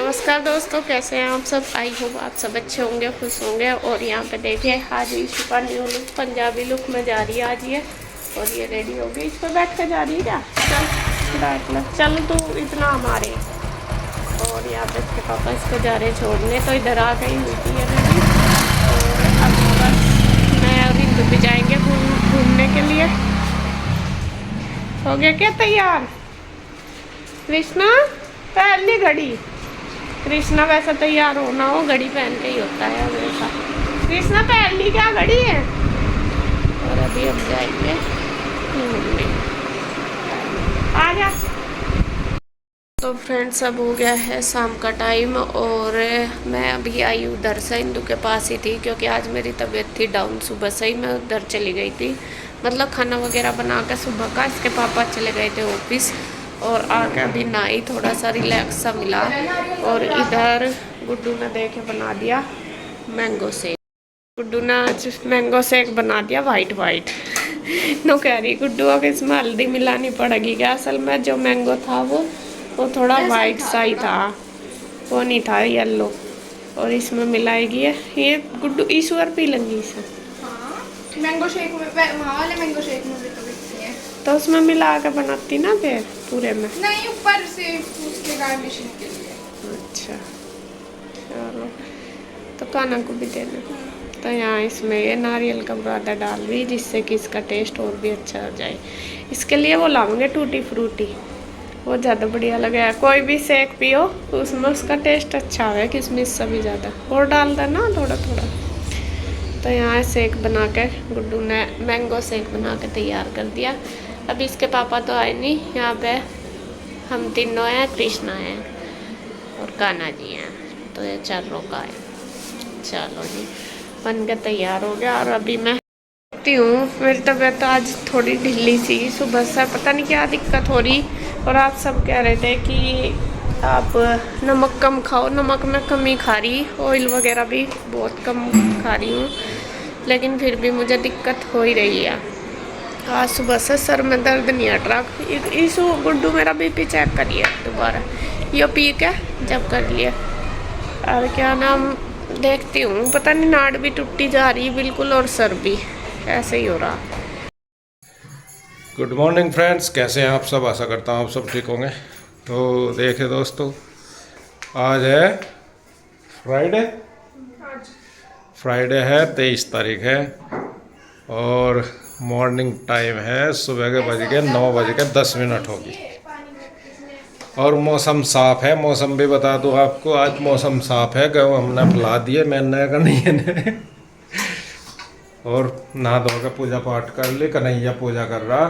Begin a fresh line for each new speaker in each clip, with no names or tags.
नमस्कार दोस्तों, कैसे हैं आप सब। आई होप आप सब अच्छे होंगे, खुश होंगे। और यहाँ पे देखिए आज ईशु का न्यू लुक, पंजाबी लुक में जा रही है आज ये। और ये रेडी हो गई, इस पर बैठ कर जा रही है क्या। चल बैठ लो, चल तू इतना हमारे। और यहाँ पे इसके पापा इसको जा रहे छोड़ने, तो इधर आ गई हुई थी ये रेडी। और अब बस मैं और इंदु भी जाएंगे घूमने के लिए। हो गया क्या तैयार कृष्णा। पहली घड़ी कृष्णा वैसा तैयार होना हो घड़ी पहन के ही होता है हमेशा। कृष्णा पहली क्या घड़ी है। और अभी हम जाएंगे घूमने, आ जा। तो फ्रेंड्स अब हो गया है शाम का टाइम और मैं अभी आई उधर से इंदु के पास ही थी, क्योंकि आज मेरी तबीयत थी डाउन। सुबह से ही मैं उधर चली गई थी, मतलब खाना वगैरह बना कर सुबह का। इसके पापा चले गए थे ऑफिस और आके अभी नहाई, थोड़ा सा रिलैक्स सा मिला। और इधर गुड्डू ने देखे बना दिया मैंगो शेक। गुड्डू ने आज मैंगो शेक बना दिया वाइट नो कह रही गुड्डू अब इसमें हल्दी मिलानी पड़ेगी क्या। असल में जो मैंगो था वो थोड़ा वाइट सा ही था, वो नहीं था येलो। और इसमें मिलाएगी ये गुड्डू ईश्वर पी लेंगी इसे।
मैंगो शेक में वहाँ वाले मैंगो शेक में भी तो बिकती है,
तो उसमें मिला के बनाती ना फिर पूरे में।
नहीं ऊपर से उसके गार्निशिंग के लिए।
अच्छा चलो, तो काना को भी देना। तो यहाँ इसमें ये नारियल का बुरादा डाल रही, जिससे कि इसका टेस्ट और भी अच्छा हो जाए। इसके लिए वो लाऊंगे टूटी फ्रूटी, वो ज़्यादा बढ़िया लगेगा। कोई भी शेक पियो उसमें उसका टेस्ट अच्छा है, किसमिस से भी ज़्यादा। और डाल देना थोड़ा थोड़ा। तो यहाँ शेक बना के गुड्डू ने मैंगो शेक बना के तैयार कर दिया। अभी इसके पापा तो आए नहीं, यहाँ पे हम तीनों हैं, कृष्णा है और कान्हा जी हैं। तो ये 4 लोग आए। चलो जी बन के तैयार हो गया। और अभी मैं देखती हूँ, मेरी तबीयत आज थोड़ी ढीली सी, सुबह से पता नहीं क्या दिक्कत हो रही। और आप सब कह रहे थे कि आप नमक कम खाओ, नमक में कमी खा रही, ऑयल वगैरह भी बहुत कम खा रही हूँ, लेकिन फिर भी मुझे दिक्कत हो ही रही है। आज सुबह से सर में दर्द नहीं हट रहा। ईशु गुड्डू मेरा बीपी चेक करिए दोबारा, ये पी के जब कर लिए। और क्या नाम देखती हूँ, पता नहीं नाड़ भी टूटी जा रही बिल्कुल, और सर भी ऐसे ही हो रहा।
गुड मॉर्निंग फ्रेंड्स, कैसे हैं आप सब। आशा करता हूँ आप सब ठीक होंगे। तो देखिए दोस्तों, आज है फ्राइडे है, 23 तारीख है। और मॉर्निंग टाइम है, सुबह के बज के 9:10 होगी। और मौसम साफ़ है। मौसम भी बता दूँ आपको, आज मौसम साफ़ है। गेहूँ हमने फैला दिए, मैंने का नहीं है। और नहा धो के पूजा पाठ कर ली, कन्हैया पूजा कर रहा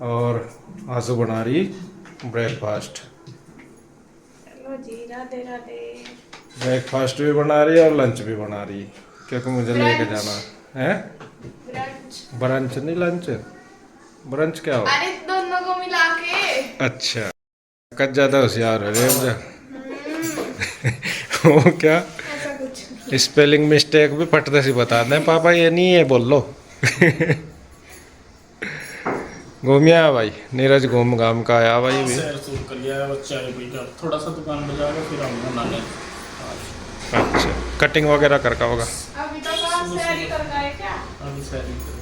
और आंसू बना रही ब्रेकफास्ट।
चलो जी, राधे राधे।
ब्रेकफास्ट भी बना रही है और लंच भी बना रही, क्योंकि मुझे लेके जाना है। ब्रंच नहीं, लंच। ब्रंच क्या हो।
अरे दोनों को मिला के।
अच्छा, कच ज़्यादा होशियार है रे मुझे। वो क्या
ऐसा कुछ
स्पेलिंग मिस्टेक भी फटते से बता दें, पापा ये नहीं है बोल लो। घूमिया भाई, नीरज घूम घाम का आया भाई भी।
सैर सूर कर लिया, बच्चा है कोई का, थोड़ा सा दुकान बजा के फिर आऊँगा नाने।
अच्छा, कटिंग वगैरह करका होगा।
अभी तो कहाँ सैर ही कर गए क्या।
अभी सैर नहीं कर रहे।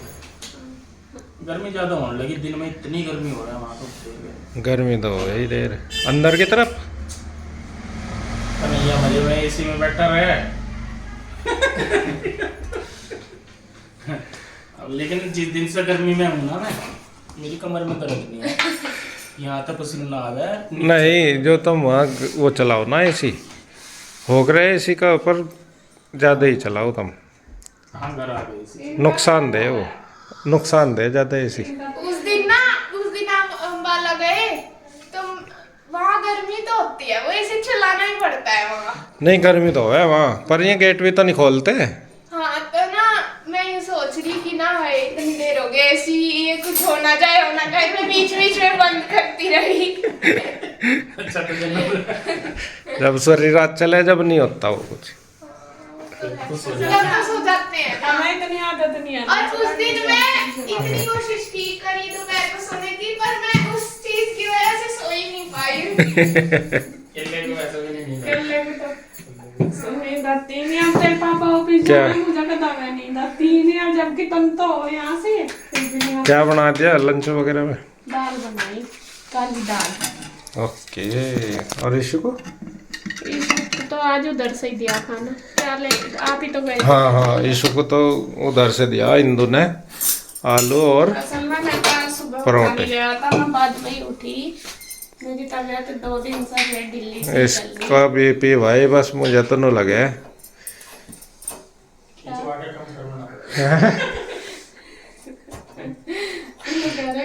गर्मी ज़्यादा होने लगी, दिन में इतनी गर्मी हो रहा है वहाँ तो।
गर्मी तो हो ही देर अंदर की तरफ।
कन्हैया मजे में एसी में बैठा रहे। अब लेकिन जिस दिन से गर्मी में हूँ ना मैं, मेरी कमर में दर्द नहीं है, यहाँ तक पसीना आ गया है।
नहीं, जो तुम वहाँ वो चलाओ ना एसी, हो गए एसी का ऊपर ज़्यादा ही चलाओ तुम।
हाँ घर आ गई।
नुकसानदेह वो, नुकसानदेह ज़्यादा एसी।
उस दिन हम अम्बाला गए तो वहाँ गर्मी तो होती है, वो एसी चलाना ही पड़ता है वहाँ।
नहीं गर्मी तो है वहाँ, पर ये गेट भी तो नहीं खोलते।
हाँ तो ना मैं ये सोच रही कि ना है इतनी देर हो गई एसी, ये कुछ होना जाए मैं बीच में बंद करती रही।
अच्छा तो
जब सारी रात चले, जब नहीं होता वो कुछ।
सो जाते हैं ना।
हमें इतनी आदत नहीं है।
और उस दिन मैं इतनी कोशिश की करी दोपहर को सोने की, पर मैं उस चीज की वजह से सो ही नहीं पाई।
को वैसे भी नहीं नींद
ऑफिस
क्या?
जाने मुझे कदा मैं नींद आती ही नहीं है, जबकि तुम तो हो यहाँ से फिर भी नहीं आती।
क्या बना दिया लंच वगैरह में?
दाल बनाई, काली दाल।
ओके। और ईशु को?
ईशु तो आज उधर से ही दिया खाना। क्या ले, आप ही तो गए थे।
हाँ हाँ, ईशु को तो उधर से दिया इंदु ने, आलू और
असल में मैं कल सुबह
परोठे।
उठा लिया था, मैं बाद में ही उठी। मेरी तबीयत 2 दिन से है दिल्ली से चल रही।
इसका बीपी भाई बस मुझे तो नहीं लगे।
खिंचवा के कम करवाना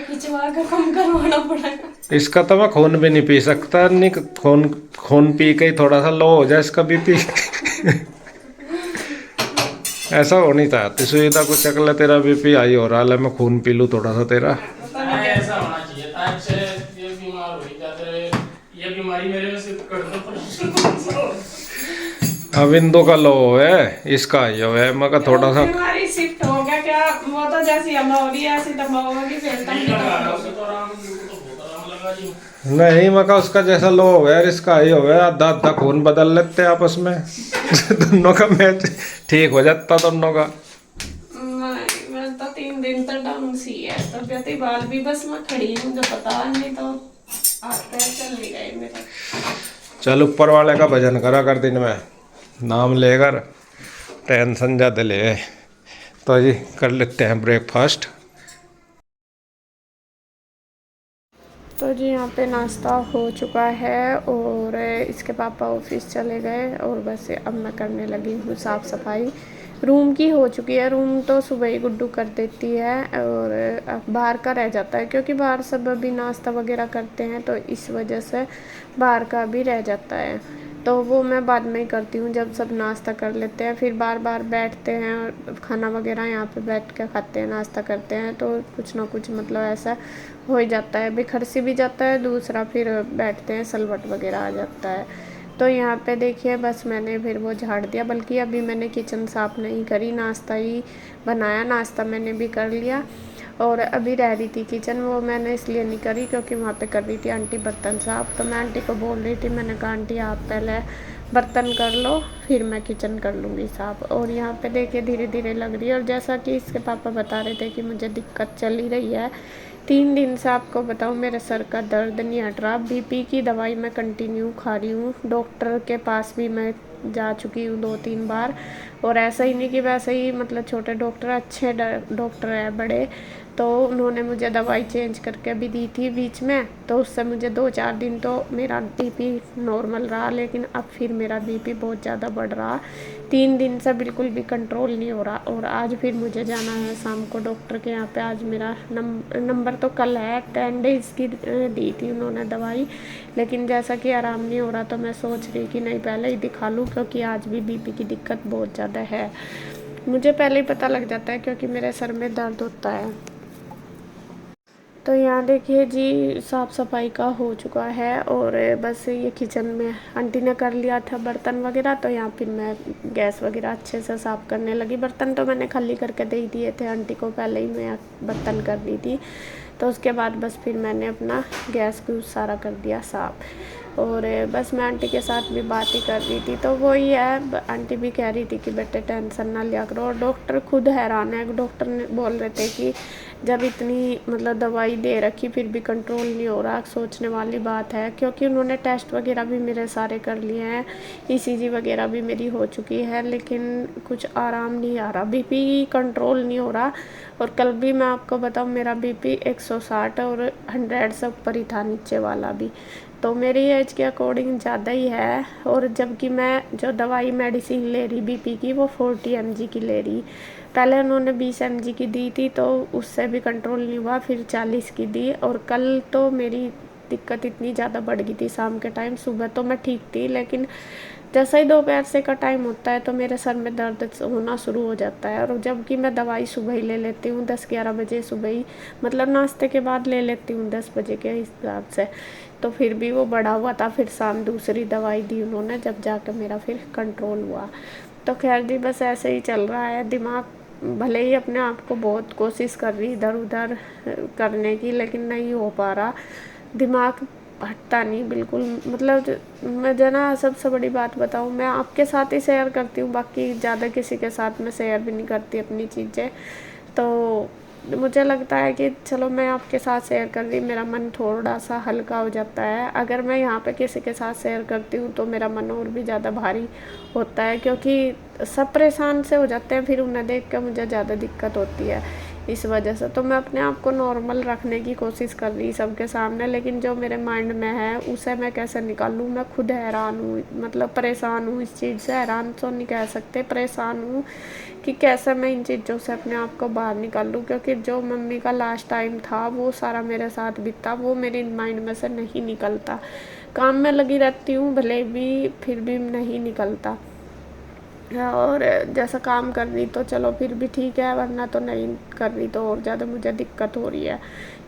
खिंचवा कर कम करवाना पड़ेगा।
इसका तो मैं खून भी नहीं पी सकता, नहीं खून खून पी के ही थोड़ा सा लो हो जाए इसका बीपी। ऐसा हो नहीं चाहती सुविधा कुछ, अगला तेरा बीपी हाई हो रहा है, मैं खून पी लूँ थोड़ा सा तेरा।
ऐसा होना चाहिए था। अच्छे ये बीमार हो ही जाते रहे। ये बीमारी मेरे में सिर्फ कर दो।
अब इंदु का लो है, इसका हाई हो है, मैं थोड़ा सा
हमारी शिफ्ट हो गया क्या? वो तो जैसी हम होगी ऐसी तब होगी, फिर तुम
नहीं
भी
लगा
तो
रहा,
हो।
उसे तो आराम, मुझे तो बहुत आराम लगा जी।
नहीं, मैं उसका जैसा लो हो गया इसका हाई हो गया, आधा आधा खून बदल लेते हैं आपस में। दोनों का मैच ठीक हो जाता दोनों का।
नहीं, मैं तो 3 दिन तक डाउन सी है तबियत ही, बाल भी बस मैं खड़ी हूँ, मुझे पता नहीं तो आते चल नहीं गए मेरे।
चल ऊपर वाले का भजन करा कर दिन में, नाम लेकर टेंशन ज़्यादा ले। तो जी कर लेते हैं ब्रेकफास्ट।
तो जी यहाँ पे नाश्ता हो चुका है और इसके पापा ऑफिस चले गए और बस अब मैं करने लगी हूँ साफ़ सफाई। रूम की हो चुकी है, रूम तो सुबह ही गुड्डू कर देती है और अब बाहर का रह जाता है क्योंकि बाहर सब अभी नाश्ता वगैरह करते हैं, तो इस वजह से बाहर का भी रह जाता है। तो वो मैं बाद में ही करती हूँ जब सब नाश्ता कर लेते हैं, फिर बार बार बैठते हैं और खाना वगैरह यहाँ पे बैठ के खाते हैं, नाश्ता करते हैं, तो कुछ ना कुछ मतलब ऐसा हो ही जाता है, बिखर सी भी जाता है, दूसरा फिर बैठते हैं सलवट वगैरह आ जाता है। तो यहाँ पे देखिए बस मैंने फिर वो झाड़ दिया, बल्कि अभी मैंने किचन साफ़ नहीं करी, नाश्ता ही बनाया, नाश्ता मैंने भी कर लिया और अभी रह रही थी किचन, वो मैंने इसलिए नहीं करी क्योंकि वहाँ पे कर रही थी आंटी बर्तन साफ़। तो मैं आंटी को बोल रही थी, मैंने कहा आंटी आप पहले बर्तन कर लो फिर मैं किचन कर लूँगी साफ़। और यहाँ पे देखिए धीरे धीरे लग रही है, और जैसा कि इसके पापा बता रहे थे कि मुझे दिक्कत चल ही रही है 3 दिन से, आपको बताऊँ मेरे सर का दर्द नहीं हट रहा, बीपी की दवाई मैं कंटिन्यू खा रही हूँ, डॉक्टर के पास भी मैं जा चुकी हूँ 2-3 बार, और ऐसा ही नहीं कि वैसे ही मतलब छोटे डॉक्टर, अच्छे डॉक्टर हैं बड़े, तो उन्होंने मुझे दवाई चेंज करके भी दी थी बीच में, तो उससे मुझे 2-4 दिन तो मेरा बीपी नॉर्मल रहा, लेकिन अब फिर मेरा बीपी बहुत ज़्यादा बढ़ रहा, 3 दिन से बिल्कुल भी कंट्रोल नहीं हो रहा। और आज फिर मुझे जाना है शाम को डॉक्टर के यहाँ पे, आज मेरा नंबर तो कल है, 10 डेज़ की दी थी उन्होंने दवाई, लेकिन जैसा कि आराम नहीं हो रहा तो मैं सोच रही कि नहीं पहले ही दिखा लूँ, क्योंकि आज भी बीपी की दिक्कत बहुत ज़्यादा है, मुझे पहले ही पता लग जाता है क्योंकि मेरे सर में दर्द होता है। तो यहाँ देखिए जी साफ़ सफाई का हो चुका है और बस ये किचन में आंटी ने कर लिया था बर्तन वगैरह, तो यहाँ फिर मैं गैस वगैरह अच्छे से साफ़ करने लगी। बर्तन तो मैंने खाली करके दे ही दिए थे आंटी को, पहले ही मैं बर्तन कर दी थी, तो उसके बाद बस फिर मैंने अपना गैस को सारा कर दिया साफ़। और बस मैं आंटी के साथ भी बात ही कर रही थी, तो वही है, आंटी भी कह रही थी कि बेटे टेंशन ना लिया करो, और डॉक्टर खुद हैरान है, डॉक्टर ने बोल रहे थे कि जब इतनी मतलब दवाई दे रखी फिर भी कंट्रोल नहीं हो रहा, सोचने वाली बात है, क्योंकि उन्होंने टेस्ट वगैरह भी मेरे सारे कर लिए हैं, ईसीजी वगैरह भी मेरी हो चुकी है, लेकिन कुछ आराम नहीं आ रहा, बीपी कंट्रोल नहीं हो रहा। और कल भी मैं आपको बताऊँ मेरा बीपी 160 और 100 से ऊपर ही था, नीचे वाला भी, तो मेरी एज के अकॉर्डिंग ज़्यादा ही है। और जबकि मैं जो दवाई मेडिसिन ले रही बीपी की वो 40 mg की ले रही, पहले उन्होंने 20 mg की दी थी तो उससे भी कंट्रोल नहीं हुआ, फिर 40 की दी, और कल तो मेरी दिक्कत इतनी ज़्यादा बढ़ गई थी शाम के टाइम, सुबह तो मैं ठीक थी, लेकिन जैसा ही दोपहर से का टाइम होता है तो मेरे सर में दर्द होना शुरू हो जाता है, और जबकि मैं दवाई सुबह ही ले लेती हूँ 10-11 बजे सुबह ही, मतलब नाश्ते के बाद ले लेती हूँ 10 बजे के हिसाब से, तो फिर भी वो बढ़ा हुआ था, फिर शाम दूसरी दवाई दी उन्होंने, जब जाकर मेरा फिर कंट्रोल हुआ। तो खैर जी बस ऐसे ही चल रहा है, दिमाग भले ही अपने आप को बहुत कोशिश कर रही इधर उधर करने की, लेकिन नहीं हो पा रहा, दिमाग हटता नहीं बिल्कुल। मतलब मैं जना सबसे बड़ी बात बताऊँ, मैं आपके साथ ही शेयर करती हूँ, बाकी ज़्यादा किसी के साथ मैं शेयर भी नहीं करती अपनी चीज़ें। तो मुझे लगता है कि चलो मैं आपके साथ शेयर कर रही, मेरा मन थोड़ा सा हल्का हो जाता है। अगर मैं यहाँ पे किसी के साथ शेयर करती हूँ तो मेरा मन और भी ज़्यादा भारी होता है, क्योंकि सब परेशान से हो जाते हैं, फिर उन्हें देख कर मुझे ज़्यादा दिक्कत होती है इस वजह से। तो मैं अपने आप को नॉर्मल रखने की कोशिश कर रही सबके सामने, लेकिन जो मेरे माइंड में है उसे मैं कैसे निकालूँ, मैं खुद हैरान हूँ। मतलब परेशान हूँ इस चीज़ से, हैरान तो नहीं कह सकते, परेशान हूँ कि कैसे मैं इन चीज़ों से अपने आप को बाहर निकालूँ। क्योंकि जो मम्मी का लास्ट टाइम था वो सारा मेरे साथ बीता, वो मेरे माइंड में से नहीं निकलता। काम में लगी रहती हूँ भले भी, फिर भी नहीं निकलता। और जैसा काम कर रही तो चलो फिर भी ठीक है, वरना तो नहीं कर रही तो और ज़्यादा मुझे दिक्कत हो रही है।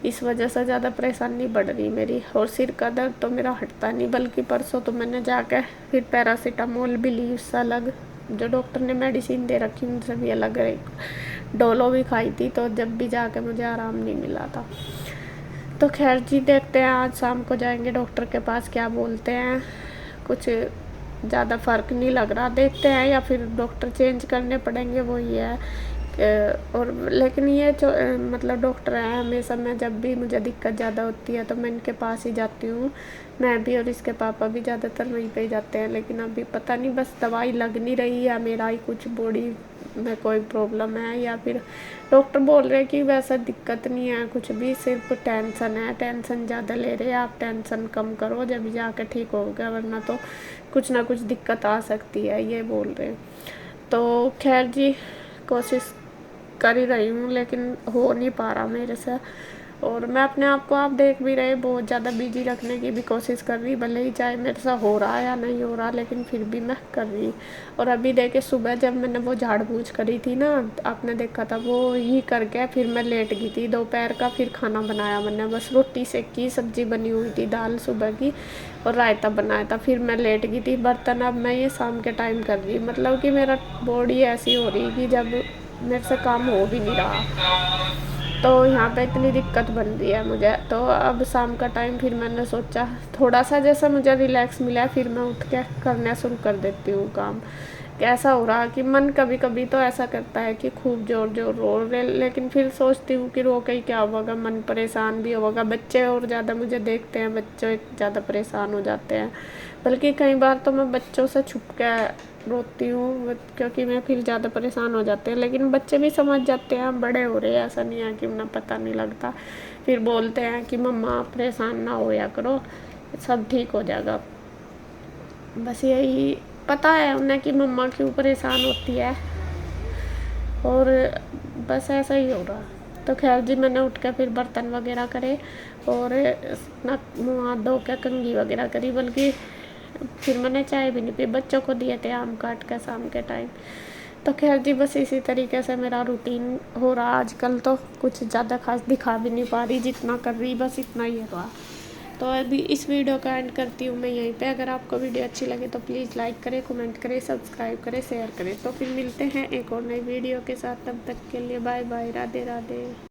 इस वजह से ज़्यादा परेशानी बढ़ रही मेरी। और सिर का दर्द तो मेरा हटता नहीं, बल्कि परसों तो मैंने जाकर फिर पैरासीटामोल भी ली, उससे अलग जो डॉक्टर ने मेडिसिन दे रखी उनसे भी अलग रही, डोलो भी खाई थी, तो जब भी जाके मुझे आराम नहीं मिला था। तो खैर जी, देखते हैं आज शाम को जाएंगे डॉक्टर के पास, क्या बोलते हैं। कुछ ज़्यादा फ़र्क नहीं लग रहा, देखते हैं, या फिर डॉक्टर चेंज करने पड़ेंगे, वो ही है। और लेकिन ये जो मतलब डॉक्टर हैं, हमेशा मैं जब भी मुझे दिक्कत ज़्यादा होती है तो मैं इनके पास ही जाती हूँ। मैं भी और इसके पापा भी ज़्यादातर वहीं पे ही जाते हैं, लेकिन अभी पता नहीं बस दवाई लग नहीं रही या मेरा ही कुछ बॉडी में कोई प्रॉब्लम है, या फिर डॉक्टर बोल रहे हैं कि वैसा दिक्कत नहीं है कुछ भी, सिर्फ टेंशन है, टेंशन ज़्यादा ले रहे हैं आप, टेंशन कम करो जब जाके ठीक होगा, वरना तो कुछ ना कुछ दिक्कत आ सकती है, ये बोल रहे हैं। तो खैर जी, कोशिश कर ही रही हूँ, लेकिन हो नहीं पा रहा मेरे से। और मैं अपने आप को, आप देख भी रहे, बहुत ज़्यादा बिजी रखने की भी कोशिश कर रही, भले ही चाहे मेरे से हो रहा है या नहीं हो रहा, लेकिन फिर भी मैं कर रही। और अभी देखे सुबह जब मैंने वो झाड़ बूझ करी थी ना, आपने देखा था, वो ही करके फिर मैं लेट गई थी। दोपहर का फिर खाना बनाया मैंने, बस रोटी सेकी, सब्जी बनी हुई थी, दाल सुबह की, और रायता बनाया था, फिर मैं लेट गई थी। बर्तन अब मैं ये शाम के टाइम कर रही, मतलब कि मेरा बॉडी ऐसी हो रही कि जब मेरे से काम हो भी नहीं रहा, तो यहाँ पे इतनी दिक्कत बन रही है मुझे। तो अब शाम का टाइम फिर मैंने सोचा थोड़ा सा जैसा मुझे रिलैक्स मिला है, फिर मैं उठ के करना शुरू कर देती हूँ काम। ऐसा हो रहा कि मन कभी कभी तो ऐसा करता है कि खूब जोर जोर रो रहे, लेकिन फिर सोचती हूँ कि रो के ही क्या होगा, मन परेशान भी होगा। बच्चे और ज़्यादा मुझे देखते हैं, बच्चे ज़्यादा परेशान हो जाते हैं, बल्कि कई बार तो मैं बच्चों से छुप के रोती हूँ, क्योंकि मैं फिर ज़्यादा परेशान हो जाते हैं। लेकिन बच्चे भी समझ जाते हैं, बड़े हो रहे हैं, ऐसा नहीं है कि उन्हें पता नहीं लगता। फिर बोलते हैं कि मम्मा परेशान ना होया करो, सब ठीक हो जाएगा। बस यही पता है उन्हें कि मम्मा क्यों परेशान होती है, और बस ऐसा ही हो रहा। तो खैर जी, मैंने उठ के फिर बर्तन वगैरह करे और अपना मुँह हाथ धो के कंघी वगैरह करी, बल्कि फिर मैंने चाय भी नहीं पी, बच्चों को दिए थे आम काट के शाम के टाइम। तो खैर जी, बस इसी तरीके से मेरा रूटीन हो रहा आजकल। तो कुछ ज़्यादा खास दिखा भी नहीं पा रही, जितना कर रही बस इतना ही रहा। तो अभी इस वीडियो का एंड करती हूँ मैं यहीं पे। अगर आपको वीडियो अच्छी लगे तो प्लीज़ लाइक करें, कमेंट करें, सब्सक्राइब करें, शेयर करें। तो फिर मिलते हैं एक और नई वीडियो के साथ, तब तक के लिए बाय बाय, राधे राधे।